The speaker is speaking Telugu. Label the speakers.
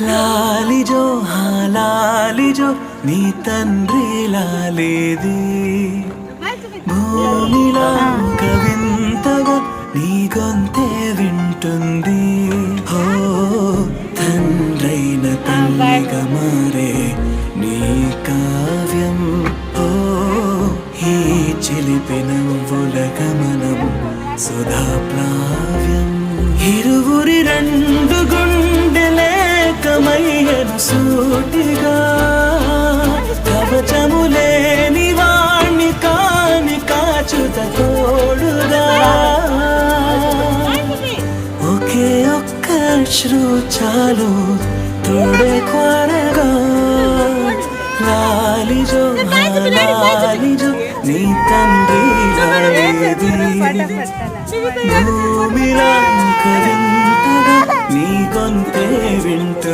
Speaker 1: లాలిజో లాలిజో నీ తండ్రి లాలేది భూమిలా కవింతగా నీ గొంతే వింటుంది హో తండ్రైన తల్లిగా మారే నీ కావ్యం హో ఈ చిలిపిన నవ్వుల గమనం సుధా ప్లావ్యం ఇరువురి రెండు గుండెలేకమయ్యను సూటిగా కవచములేని వాణ్ణి కాని కాచుత తోడుగా ఒకే ఒక్క అశ్రు చాలు తోడే కోరగా లాలిజో లాలిజో నీ తండ్రి లాలేది భూమిలా కవింతగా నీ గొంతే వింటు